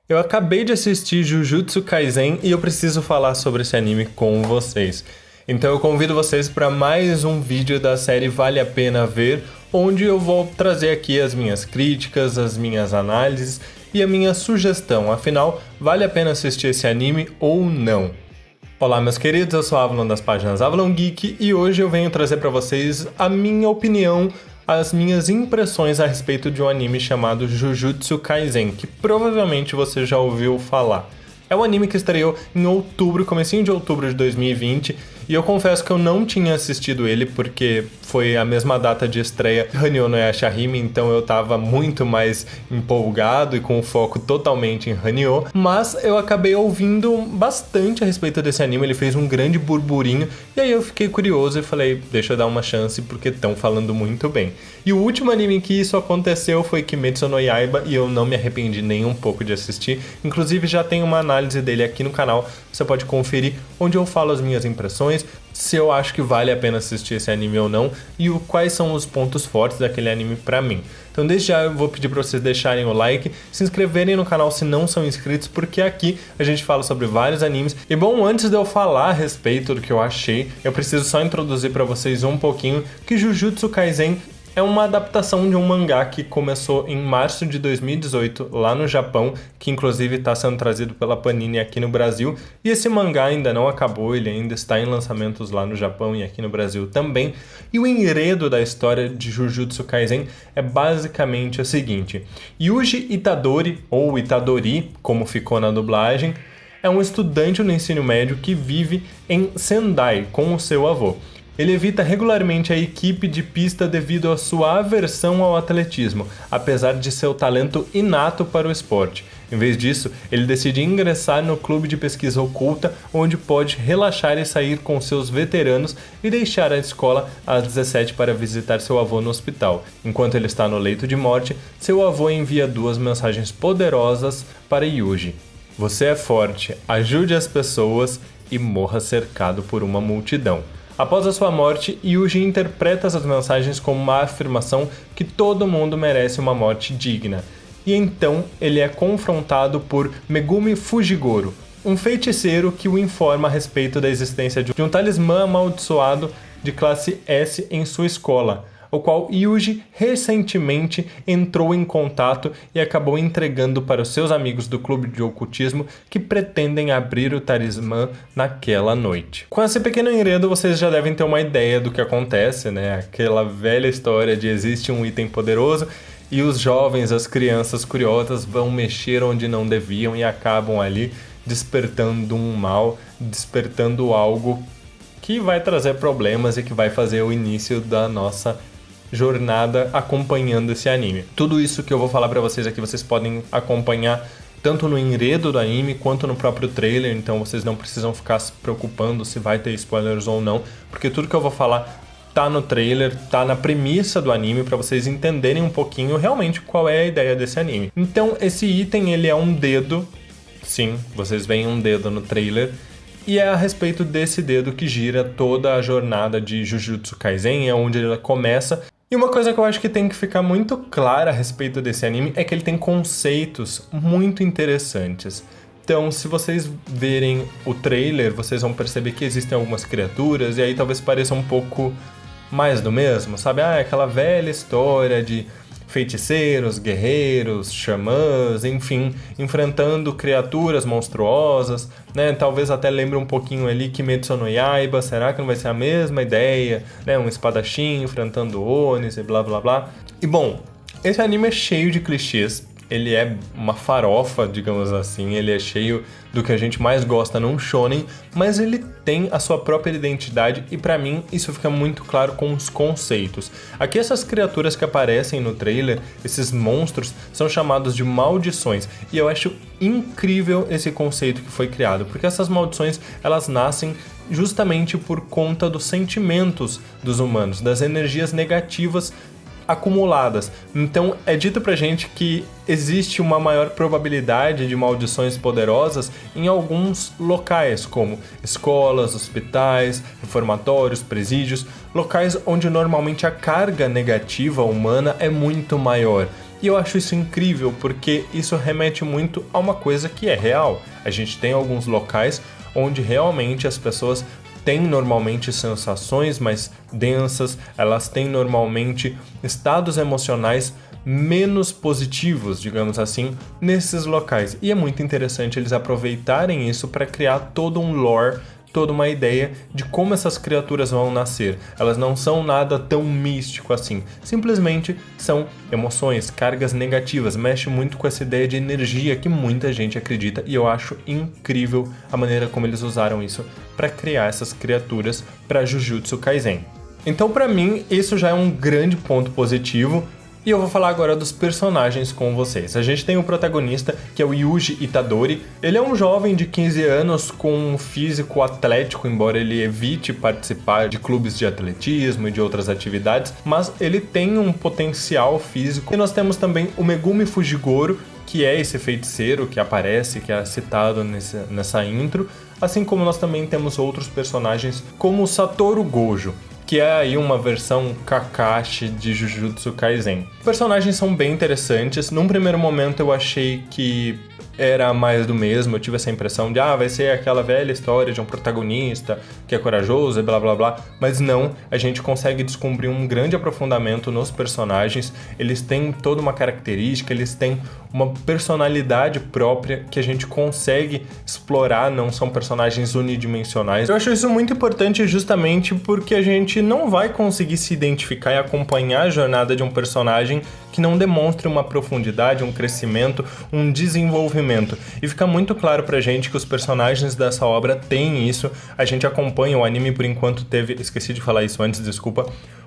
Eu acabei de assistir Jujutsu Kaisen e eu preciso falar sobre esse anime com vocês. Então eu convido vocês para mais um vídeo da série Vale a Pena Ver, onde eu vou trazer aqui as minhas críticas, as minhas análises e a minha sugestão. Afinal, vale a pena assistir esse anime ou não? Olá meus queridos, eu sou o Avalon das páginas Avalon Geek e hoje eu venho trazer para vocês a minha opinião, as minhas impressões a respeito de um anime chamado Jujutsu Kaisen, que provavelmente você já ouviu falar. É um anime que estreou em outubro, comecinho de outubro de 2020, e eu confesso que eu não tinha assistido ele porque foi a mesma data de estreia de Hanyo no Yashahime, então eu tava muito mais empolgado e com o foco totalmente em Hanyo, mas eu acabei ouvindo bastante a respeito desse anime, ele fez um grande burburinho, e aí eu fiquei curioso e falei, deixa eu dar uma chance porque estão falando muito bem. E o último anime em que isso aconteceu foi Kimetsu no Yaiba, e eu não me arrependi nem um pouco de assistir, inclusive já tem uma análise dele aqui no canal, você pode conferir, onde eu falo as minhas impressões, se eu acho que vale a pena assistir esse anime ou não e quais são os pontos fortes daquele anime pra mim. Então desde já eu vou pedir pra vocês deixarem o like, se inscreverem no canal se não são inscritos, porque aqui a gente fala sobre vários animes. E bom, antes de eu falar a respeito do que eu achei, eu preciso só introduzir pra vocês um pouquinho que Jujutsu Kaisen é uma adaptação de um mangá que começou em março de 2018 lá no Japão, que inclusive está sendo trazido pela Panini aqui no Brasil, e esse mangá ainda não acabou, ele ainda está em lançamentos lá no Japão e aqui no Brasil também, e o enredo da história de Jujutsu Kaisen é basicamente o seguinte: Yuji Itadori, ou Itadori, como ficou na dublagem, é um estudante no ensino médio que vive em Sendai com o seu avô. Ele evita regularmente a equipe de pista devido à sua aversão ao atletismo, apesar de seu talento inato para o esporte. Em vez disso, ele decide ingressar no clube de pesquisa oculta, onde pode relaxar e sair com seus veteranos e deixar a escola às 17 para visitar seu avô no hospital. Enquanto ele está no leito de morte, seu avô envia duas mensagens poderosas para Yuji. Você é forte, ajude as pessoas e morra cercado por uma multidão. Após a sua morte, Yuji interpreta essas mensagens como uma afirmação que todo mundo merece uma morte digna. E então ele é confrontado por Megumi Fujigoro, um feiticeiro que o informa a respeito da existência de um talismã amaldiçoado de classe S em sua escola, o qual Yuji recentemente entrou em contato e acabou entregando para os seus amigos do clube de ocultismo que pretendem abrir o talismã naquela noite. Com esse pequeno enredo vocês já devem ter uma ideia do que acontece, né? Aquela velha história de existe um item poderoso e os jovens, as crianças curiosas vão mexer onde não deviam e acabam ali despertando um mal, despertando algo que vai trazer problemas e que vai fazer o início da nossa jornada acompanhando esse anime. Tudo isso que eu vou falar pra vocês aqui vocês podem acompanhar tanto no enredo do anime quanto no próprio trailer, então vocês não precisam ficar se preocupando se vai ter spoilers ou não, porque tudo que eu vou falar tá no trailer, tá na premissa do anime pra vocês entenderem um pouquinho realmente qual é a ideia desse anime. Então esse item ele é um dedo, sim, vocês veem um dedo no trailer, e é a respeito desse dedo que gira toda a jornada de Jujutsu Kaisen, é onde ela começa. E uma coisa que eu acho que tem que ficar muito clara a respeito desse anime é que ele tem conceitos muito interessantes. Então, se vocês verem o trailer, vocês vão perceber que existem algumas criaturas, e aí talvez pareça um pouco mais do mesmo, sabe? Ah, aquela velha história de feiticeiros, guerreiros, xamãs, enfim, enfrentando criaturas monstruosas, né? Talvez até lembre um pouquinho ali Kimetsu no Yaiba, será que não vai ser a mesma ideia, né? Um espadachim enfrentando Onis e blá blá blá. E bom, esse anime é cheio de clichês, ele é uma farofa, digamos assim, ele é cheio do que a gente mais gosta num shonen, mas ele tem a sua própria identidade e pra mim isso fica muito claro com os conceitos. Aqui essas criaturas que aparecem no trailer, esses monstros, são chamados de maldições e eu acho incrível esse conceito que foi criado, porque essas maldições elas nascem justamente por conta dos sentimentos dos humanos, das energias negativas acumuladas. Então é dito pra gente que existe uma maior probabilidade de maldições poderosas em alguns locais, como escolas, hospitais, reformatórios, presídios, locais onde normalmente a carga negativa humana é muito maior. E eu acho isso incrível, porque isso remete muito a uma coisa que é real. A gente tem alguns locais onde realmente as pessoas têm normalmente sensações mais densas, elas têm normalmente estados emocionais menos positivos, digamos assim, nesses locais. E é muito interessante eles aproveitarem isso para criar todo um lore, toda uma ideia de como essas criaturas vão nascer. Elas não são nada tão místico assim, simplesmente são emoções, cargas negativas, mexe muito com essa ideia de energia que muita gente acredita, e eu acho incrível a maneira como eles usaram isso para criar essas criaturas para Jujutsu Kaisen. Então, para mim, isso já é um grande ponto positivo. E eu vou falar agora dos personagens com vocês. A gente tem o protagonista, que é o Yuji Itadori. Ele é um jovem de 15 anos com um físico atlético, embora ele evite participar de clubes de atletismo e de outras atividades, mas ele tem um potencial físico. E nós temos também o Megumi Fujigoro, que é esse feiticeiro que aparece, que é citado nessa intro, assim como nós também temos outros personagens, como o Satoru Gojo, que é aí uma versão Kakashi de Jujutsu Kaisen. Os personagens são bem interessantes. Num primeiro momento eu achei que era mais do mesmo, eu tive essa impressão de vai ser aquela velha história de um protagonista que é corajoso e blá blá blá, mas não, a gente consegue descobrir um grande aprofundamento nos personagens. Eles têm toda uma característica, eles têm uma personalidade própria que a gente consegue explorar, não são personagens unidimensionais. Eu acho isso muito importante justamente porque a gente não vai conseguir se identificar e acompanhar a jornada de um personagem que não demonstre uma profundidade, um crescimento, um desenvolvimento. E fica muito claro pra gente que os personagens dessa obra têm isso. A gente acompanha o anime, por enquanto teve... Esqueci de falar isso antes, desculpa.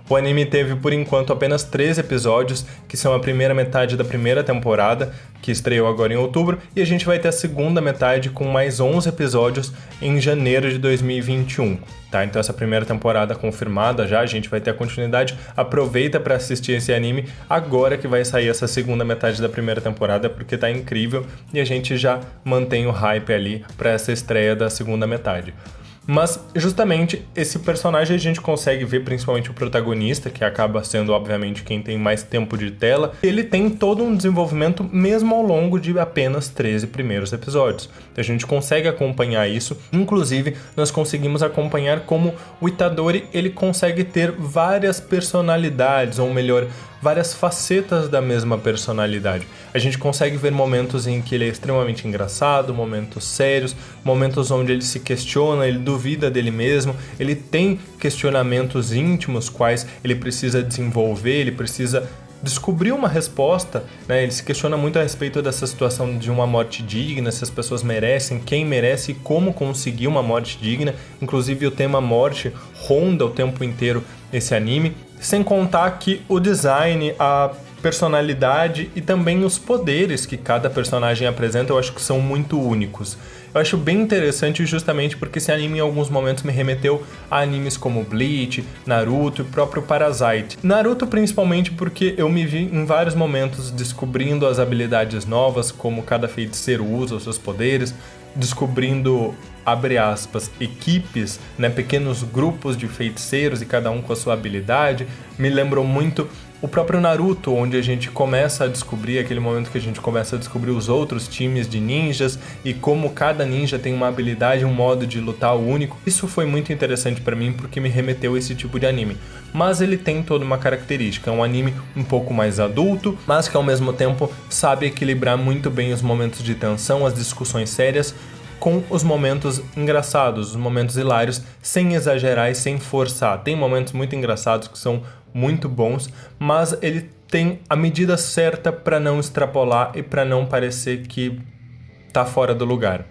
O anime teve, por enquanto, apenas 3 episódios, que são a primeira metade da primeira temporada, que estreou agora em outubro, e a gente vai ter a segunda metade com mais 11 episódios em janeiro de 2021. Tá? Então essa primeira temporada confirmada já, a gente vai ter a continuidade. Aproveita para assistir esse anime agora que vai sair essa segunda metade da primeira temporada, porque tá incrível e a gente já mantém o hype ali para essa estreia da segunda metade. Mas justamente esse personagem a gente consegue ver, principalmente o protagonista, que acaba sendo obviamente quem tem mais tempo de tela. Ele tem todo um desenvolvimento mesmo ao longo de apenas 13 primeiros episódios. A gente consegue acompanhar isso, inclusive nós conseguimos acompanhar como o Itadori ele consegue ter várias personalidades, ou melhor, várias facetas da mesma personalidade. A gente consegue ver momentos em que ele é extremamente engraçado, momentos sérios, momentos onde ele se questiona, ele duvida dele mesmo, ele tem questionamentos íntimos quais ele precisa desenvolver, ele precisa descobrir uma resposta, né? Ele se questiona muito a respeito dessa situação de uma morte digna, se as pessoas merecem, quem merece e como conseguir uma morte digna. Inclusive o tema morte ronda o tempo inteiro esse anime, sem contar que o design, a personalidade e também os poderes que cada personagem apresenta eu acho que são muito únicos. Eu acho bem interessante justamente porque esse anime em alguns momentos me remeteu a animes como Bleach, Naruto e o próprio Parasite. Naruto principalmente porque eu me vi em vários momentos descobrindo as habilidades novas, como cada feiticeiro usa os seus poderes, descobrindo, abre aspas, equipes, né, pequenos grupos de feiticeiros e cada um com a sua habilidade. Me lembrou muito o próprio Naruto, onde a gente começa a descobrir, aquele momento que a gente começa a descobrir os outros times de ninjas e como cada ninja tem uma habilidade, um modo de lutar único. Isso foi muito interessante pra mim porque me remeteu a esse tipo de anime. Mas ele tem toda uma característica, é um anime um pouco mais adulto, mas que ao mesmo tempo sabe equilibrar muito bem os momentos de tensão, as discussões sérias, com os momentos engraçados, os momentos hilários, sem exagerar e sem forçar. Tem momentos muito engraçados que são muito bons, mas ele tem a medida certa para não extrapolar e para não parecer que tá fora do lugar.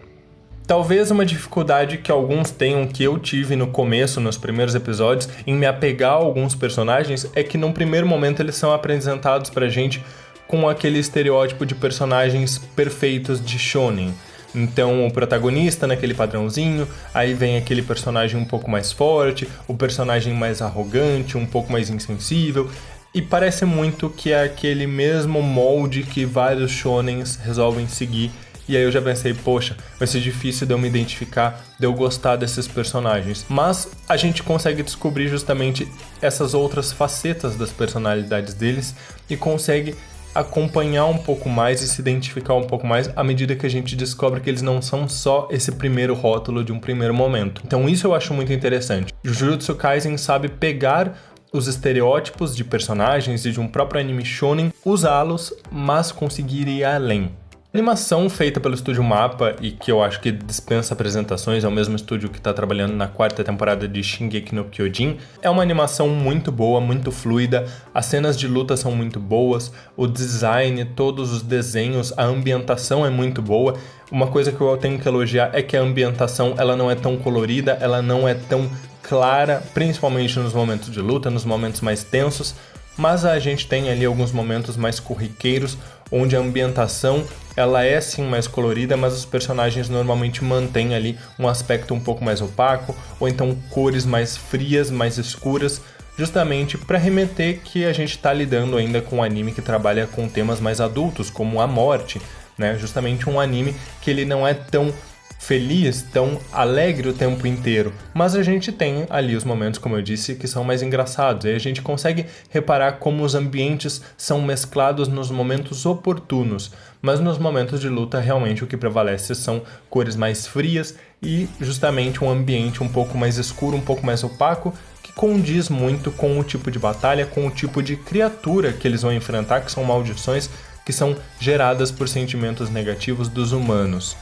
Talvez uma dificuldade que alguns tenham, que eu tive no começo, nos primeiros episódios, em me apegar a alguns personagens, é que num primeiro momento eles são apresentados pra gente com aquele estereótipo de personagens perfeitos de shonen. Então o protagonista naquele padrãozinho, aí vem aquele personagem um pouco mais forte, o personagem mais arrogante, um pouco mais insensível, e parece muito que é aquele mesmo molde que vários shonens resolvem seguir. E aí eu já pensei, poxa, vai ser difícil de eu me identificar, de eu gostar desses personagens. Mas a gente consegue descobrir justamente essas outras facetas das personalidades deles e consegue acompanhar um pouco mais e se identificar um pouco mais à medida que a gente descobre que eles não são só esse primeiro rótulo de um primeiro momento. Então isso eu acho muito interessante. Jujutsu Kaisen sabe pegar os estereótipos de personagens e de um próprio anime shonen, usá-los, mas conseguir ir além. A animação feita pelo estúdio Mappa, e que eu acho que dispensa apresentações, é o mesmo estúdio que está trabalhando na 4ª temporada de Shingeki no Kyojin, é uma animação muito boa, muito fluida, as cenas de luta são muito boas, o design, todos os desenhos, a ambientação é muito boa. Uma coisa que eu tenho que elogiar é que a ambientação ela não é tão colorida, ela não é tão clara, principalmente nos momentos de luta, nos momentos mais tensos, mas a gente tem ali alguns momentos mais corriqueiros, onde a ambientação ela é sim mais colorida, mas os personagens normalmente mantêm ali um aspecto um pouco mais opaco, ou então cores mais frias, mais escuras, justamente para remeter que a gente está lidando ainda com um anime que trabalha com temas mais adultos, como a morte, né? Justamente um anime que ele não é tão feliz, tão alegre o tempo inteiro, mas a gente tem ali os momentos, como eu disse, que são mais engraçados, e a gente consegue reparar como os ambientes são mesclados nos momentos oportunos, mas nos momentos de luta realmente o que prevalece são cores mais frias e justamente um ambiente um pouco mais escuro, um pouco mais opaco, que condiz muito com o tipo de batalha, com o tipo de criatura que eles vão enfrentar, que são maldições que são geradas por sentimentos negativos dos humanos.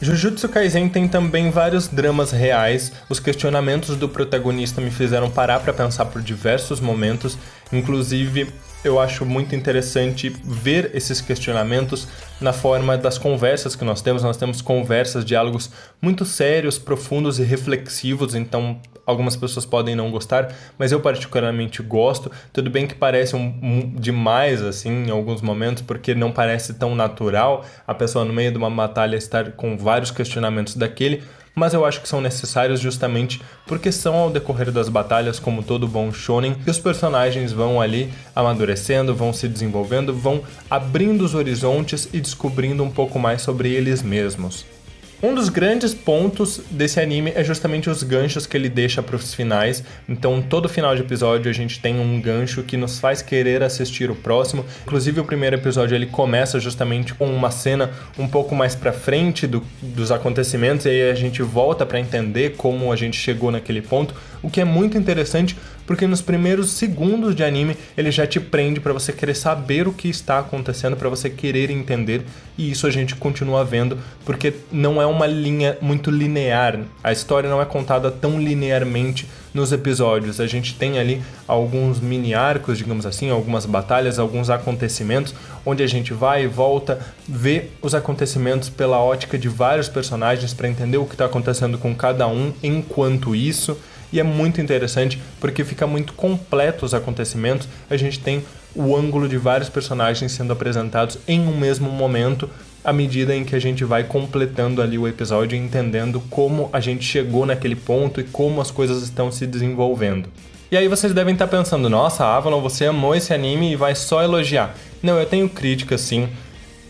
Jujutsu Kaisen tem também vários dramas reais, os questionamentos do protagonista me fizeram parar para pensar por diversos momentos, inclusive eu acho muito interessante ver esses questionamentos na forma das conversas que nós temos conversas, diálogos muito sérios, profundos e reflexivos, então algumas pessoas podem não gostar, mas eu particularmente gosto. Tudo bem que parece demais assim em alguns momentos, porque não parece tão natural a pessoa no meio de uma batalha estar com vários questionamentos daquele, mas eu acho que são necessários justamente porque são ao decorrer das batalhas, como todo bom shonen, que os personagens vão ali amadurecendo, vão se desenvolvendo, vão abrindo os horizontes e descobrindo um pouco mais sobre eles mesmos. Um dos grandes pontos desse anime é justamente os ganchos que ele deixa para os finais. Então, todo final de episódio a gente tem um gancho que nos faz querer assistir o próximo. Inclusive, o primeiro episódio ele começa justamente com uma cena um pouco mais para frente dos acontecimentos, e aí a gente volta para entender como a gente chegou naquele ponto, o que é muito interessante, porque nos primeiros segundos de anime ele já te prende para você querer saber o que está acontecendo, para você querer entender, e isso a gente continua vendo, porque não é uma linha muito linear, a história não é contada tão linearmente nos episódios, a gente tem ali alguns mini arcos, digamos assim, algumas batalhas, alguns acontecimentos, onde a gente vai e volta, vê os acontecimentos pela ótica de vários personagens para entender o que está acontecendo com cada um enquanto isso. E é muito interessante porque fica muito completo os acontecimentos, a gente tem o ângulo de vários personagens sendo apresentados em um mesmo momento, à medida em que a gente vai completando ali o episódio e entendendo como a gente chegou naquele ponto e como as coisas estão se desenvolvendo. E aí vocês devem estar pensando, nossa, Avalon, você amou esse anime e vai só elogiar. Não, eu tenho críticas sim.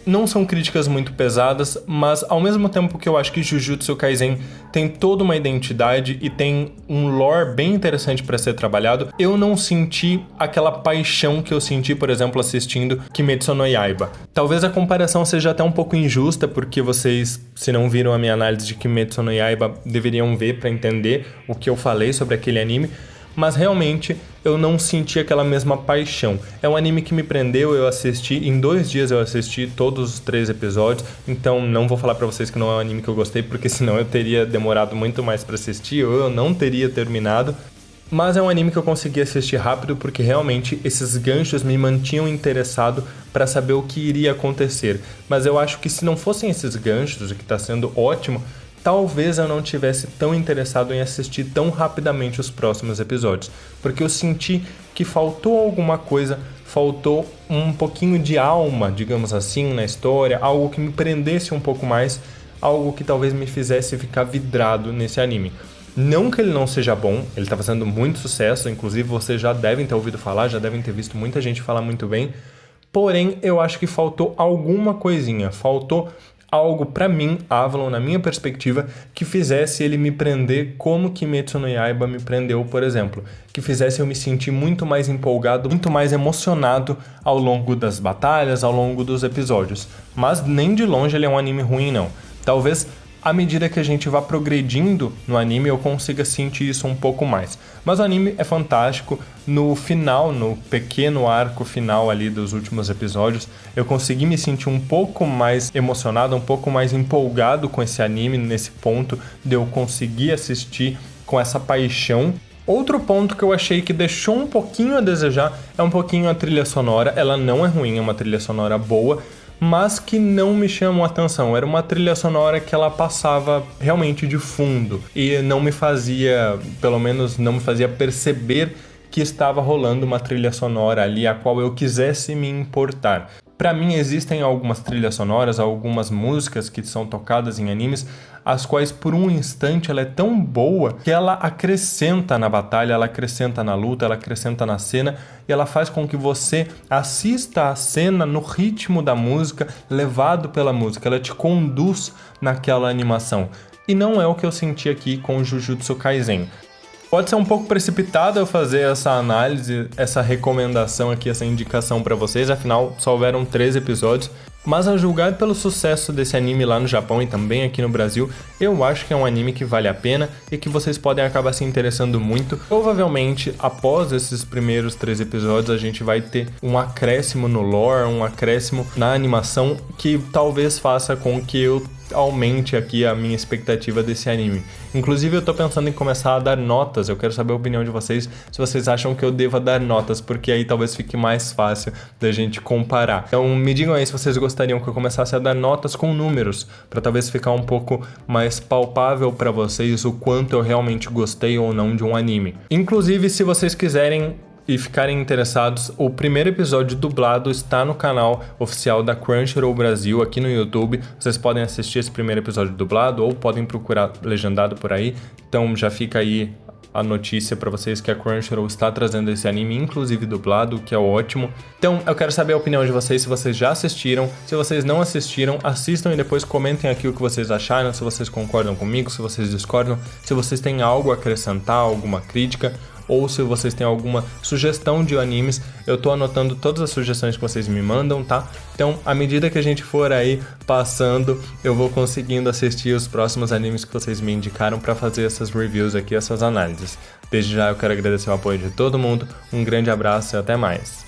Não são críticas muito pesadas, mas ao mesmo tempo que eu acho que Jujutsu Kaisen tem toda uma identidade e tem um lore bem interessante para ser trabalhado, eu não senti aquela paixão que eu senti, por exemplo, assistindo Kimetsu no Yaiba. Talvez a comparação seja até um pouco injusta, porque vocês, se não viram a minha análise de Kimetsu no Yaiba, deveriam ver para entender o que eu falei sobre aquele anime, mas realmente eu não senti aquela mesma paixão. É um anime que me prendeu, eu assisti, em 2 dias eu assisti todos os 3 episódios, então não vou falar pra vocês que não é um anime que eu gostei, porque senão eu teria demorado muito mais pra assistir, ou eu não teria terminado. Mas é um anime que eu consegui assistir rápido, porque realmente esses ganchos me mantinham interessado para saber o que iria acontecer. Mas eu acho que se não fossem esses ganchos, o que está sendo ótimo, talvez eu não tivesse tão interessado em assistir tão rapidamente os próximos episódios, porque eu senti que faltou alguma coisa, faltou um pouquinho de alma, digamos assim, na história, algo que me prendesse um pouco mais, algo que talvez me fizesse ficar vidrado nesse anime. Não que ele não seja bom, ele está fazendo muito sucesso, inclusive vocês já devem ter ouvido falar, já devem ter visto muita gente falar muito bem, porém eu acho que faltou alguma coisinha, faltou algo pra mim, Avalon, na minha perspectiva, que fizesse ele me prender como Kimetsu no Yaiba me prendeu, por exemplo. Que fizesse eu me sentir muito mais empolgado, muito mais emocionado ao longo das batalhas, ao longo dos episódios. Mas nem de longe ele é um anime ruim, não. Talvez à medida que a gente vá progredindo no anime, eu consiga sentir isso um pouco mais. Mas o anime é fantástico. No final, no pequeno arco final ali dos últimos episódios, eu consegui me sentir um pouco mais emocionado, um pouco mais empolgado com esse anime, nesse ponto de eu conseguir assistir com essa paixão. Outro ponto que eu achei que deixou um pouquinho a desejar é um pouquinho a trilha sonora. Ela não é ruim, é uma trilha sonora boa, mas que não me chamou a atenção. Era uma trilha sonora que ela passava realmente de fundo e não me fazia, pelo menos não me fazia perceber que estava rolando uma trilha sonora ali a qual eu quisesse me importar. Para mim existem algumas trilhas sonoras, algumas músicas que são tocadas em animes, as quais por um instante ela é tão boa que ela acrescenta na batalha, ela acrescenta na luta, ela acrescenta na cena e ela faz com que você assista a cena no ritmo da música, levado pela música, ela te conduz naquela animação. E não é o que eu senti aqui com Jujutsu Kaisen. Pode ser um pouco precipitado eu fazer essa análise, essa recomendação aqui, essa indicação pra vocês, afinal só houveram 3 episódios, mas a julgar pelo sucesso desse anime lá no Japão e também aqui no Brasil, eu acho que é um anime que vale a pena e que vocês podem acabar se interessando muito. Provavelmente, após esses primeiros 3 episódios, a gente vai ter um acréscimo no lore, um acréscimo na animação que talvez faça com que eu aumente aqui a minha expectativa desse anime. Inclusive eu tô pensando em começar a dar notas, eu quero saber a opinião de vocês, se vocês acham que eu deva dar notas, porque aí talvez fique mais fácil da gente comparar. Então me digam aí se vocês gostariam que eu começasse a dar notas com números, para talvez ficar um pouco mais palpável para vocês o quanto eu realmente gostei ou não de um anime. Inclusive, se vocês quiserem e ficarem interessados, o primeiro episódio dublado está no canal oficial da Crunchyroll Brasil aqui no YouTube. Vocês podem assistir esse primeiro episódio dublado ou podem procurar legendado por aí. Então já fica aí a notícia para vocês que a Crunchyroll está trazendo esse anime, inclusive dublado, que é ótimo. Então eu quero saber a opinião de vocês, se vocês já assistiram, se vocês não assistiram, assistam e depois comentem aqui o que vocês acharam, se vocês concordam comigo, se vocês discordam, se vocês têm algo a acrescentar, alguma crítica, ou se vocês têm alguma sugestão de animes. Eu tô anotando todas as sugestões que vocês me mandam, tá? Então, à medida que a gente for aí passando, eu vou conseguindo assistir os próximos animes que vocês me indicaram para fazer essas reviews aqui, essas análises. Desde já eu quero agradecer o apoio de todo mundo, um grande abraço e até mais.